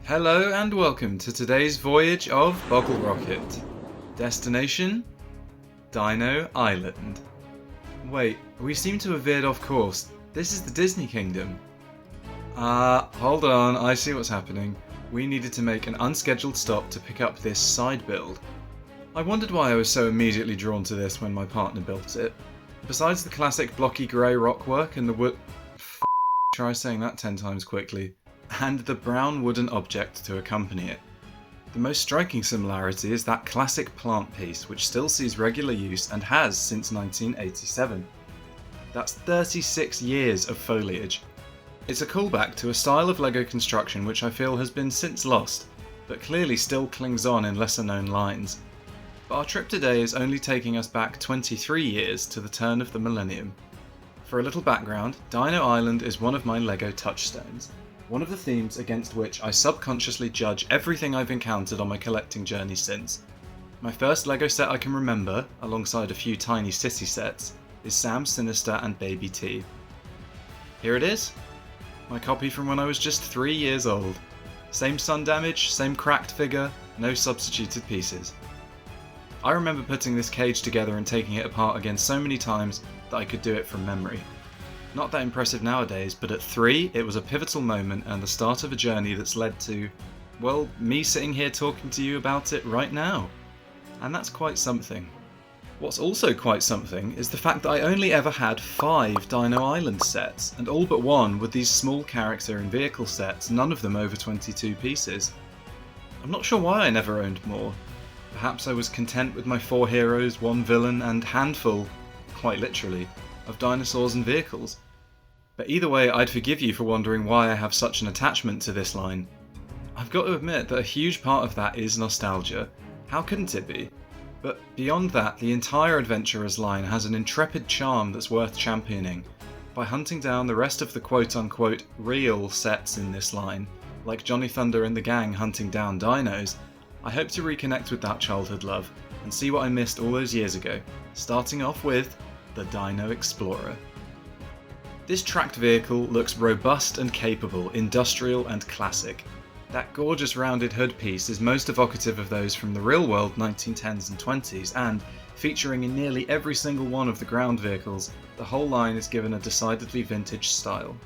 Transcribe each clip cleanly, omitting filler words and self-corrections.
Hello and welcome to today's voyage of Boggle Rocket. Destination? Dino Island. Wait, we seem to have veered off course. This is the Disney Kingdom. Hold on, I see what's happening. We needed to make an unscheduled stop to pick up this side build. I wondered why I was so immediately drawn to this when my partner built it. Besides the classic blocky grey rockwork and the wood... Try saying that 10 times quickly. And the brown wooden object to accompany it. The most striking similarity is that classic plant piece, which still sees regular use and has since 1987. That's 36 years of foliage. It's a callback to a style of LEGO construction which I feel has been since lost, but clearly still clings on in lesser known lines. But our trip today is only taking us back 23 years to the turn of the millennium. For a little background, Dino Island is one of my LEGO touchstones. One of the themes against which I subconsciously judge everything I've encountered on my collecting journey since. My first LEGO set I can remember, alongside a few tiny city sets, is Sam Sinister and Baby T. Here it is. My copy from when I was just 3 years old. Same sun damage, same cracked figure, no substituted pieces. I remember putting this cage together and taking it apart again so many times that I could do it from memory. Not that impressive nowadays, but at 3, it was a pivotal moment and the start of a journey that's led to, well, me sitting here talking to you about it right now. And that's quite something. What's also quite something is the fact that I only ever had 5 Dino Island sets, and all but one were these small character and vehicle sets, none of them over 22 pieces. I'm not sure why I never owned more. Perhaps I was content with my 4 heroes, 1 villain, and handful, quite literally, of dinosaurs and vehicles. But either way, I'd forgive you for wondering why I have such an attachment to this line. I've got to admit that a huge part of that is nostalgia. How couldn't it be? But beyond that, the entire Adventurers line has an intrepid charm that's worth championing. By hunting down the rest of the quote-unquote real sets in this line, like Johnny Thunder and the gang hunting down dinos, I hope to reconnect with that childhood love and see what I missed all those years ago, starting off with the Dino Explorer. This tracked vehicle looks robust and capable, industrial and classic. That gorgeous rounded hood piece is most evocative of those from the real-world 1910s and 20s, and, featuring in nearly every single one of the ground vehicles, the whole line is given a decidedly vintage style.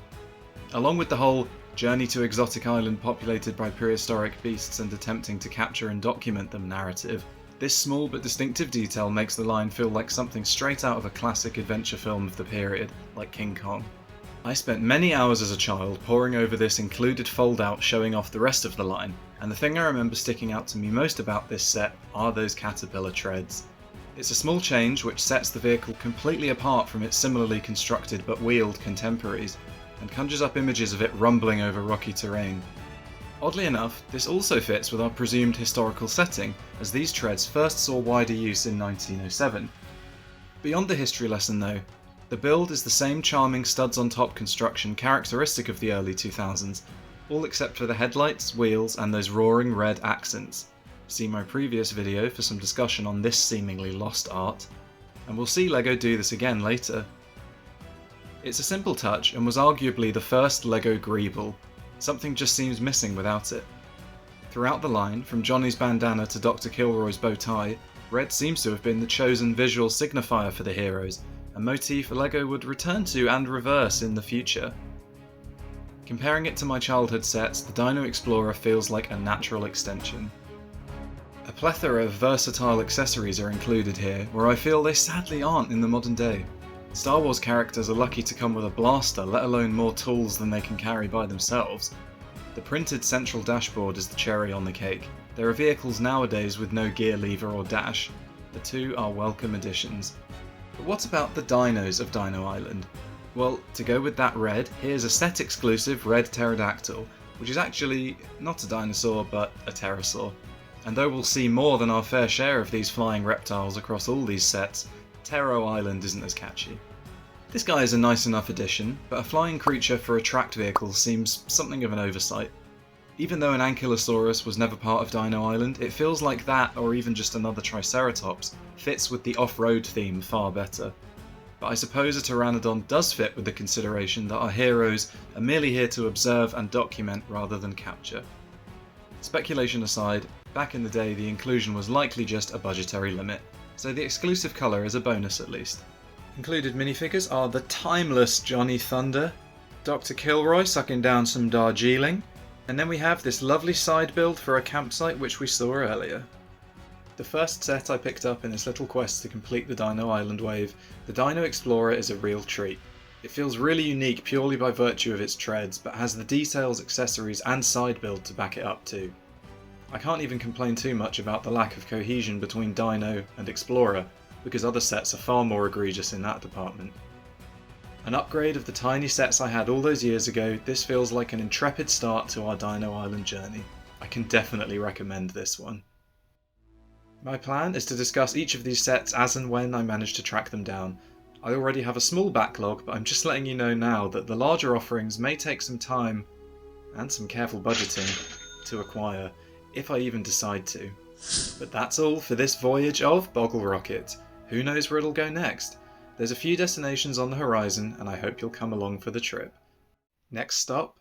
Along with the whole journey to exotic island populated by prehistoric beasts and attempting to capture and document them narrative, this small but distinctive detail makes the line feel like something straight out of a classic adventure film of the period, like King Kong. I spent many hours as a child poring over this included fold-out showing off the rest of the line, and the thing I remember sticking out to me most about this set are those caterpillar treads. It's a small change which sets the vehicle completely apart from its similarly constructed but wheeled contemporaries, and conjures up images of it rumbling over rocky terrain. Oddly enough, this also fits with our presumed historical setting, as these treads first saw wider use in 1907. Beyond the history lesson though, the build is the same charming studs-on-top construction characteristic of the early 2000s, all except for the headlights, wheels, and those roaring red accents. See my previous video for some discussion on this seemingly lost art, and we'll see LEGO do this again later. It's a simple touch and was arguably the first LEGO greeble. Something just seems missing without it. Throughout the line, from Johnny's bandana to Dr. Kilroy's bow tie, red seems to have been the chosen visual signifier for the heroes, a motif LEGO would return to and reverse in the future. Comparing it to my childhood sets, the Dino Explorer feels like a natural extension. A plethora of versatile accessories are included here, where I feel they sadly aren't in the modern day. Star Wars characters are lucky to come with a blaster, let alone more tools than they can carry by themselves. The printed central dashboard is the cherry on the cake. There are vehicles nowadays with no gear lever or dash. The two are welcome additions. But what about the dinos of Dino Island? Well, to go with that red, here's a set-exclusive red Pterodactyl, which is actually not a dinosaur but a pterosaur. And though we'll see more than our fair share of these flying reptiles across all these sets, Ptero Island isn't as catchy. This guy is a nice enough addition, but a flying creature for a tracked vehicle seems something of an oversight. Even though an Ankylosaurus was never part of Dino Island, it feels like that, or even just another Triceratops, fits with the off-road theme far better. But I suppose a Pteranodon does fit with the consideration that our heroes are merely here to observe and document rather than capture. Speculation aside, back in the day the inclusion was likely just a budgetary limit, so the exclusive colour is a bonus at least. Included minifigures are the timeless Johnny Thunder, Dr. Kilroy sucking down some Darjeeling, and then we have this lovely side build for a campsite which we saw earlier. The first set I picked up in this little quest to complete the Dino Island wave, the Dino Explorer, is a real treat. It feels really unique purely by virtue of its treads, but has the details, accessories and side build to back it up too. I can't even complain too much about the lack of cohesion between Dino and Explorer, because other sets are far more egregious in that department. An upgrade of the tiny sets I had all those years ago, this feels like an intrepid start to our Dino Island journey. I can definitely recommend this one. My plan is to discuss each of these sets as and when I manage to track them down. I already have a small backlog, but I'm just letting you know now that the larger offerings may take some time, and some careful budgeting, to acquire, if I even decide to. But that's all for this voyage of Boggle Rocket. Who knows where it'll go next? There's a few destinations on the horizon, and I hope you'll come along for the trip. Next stop,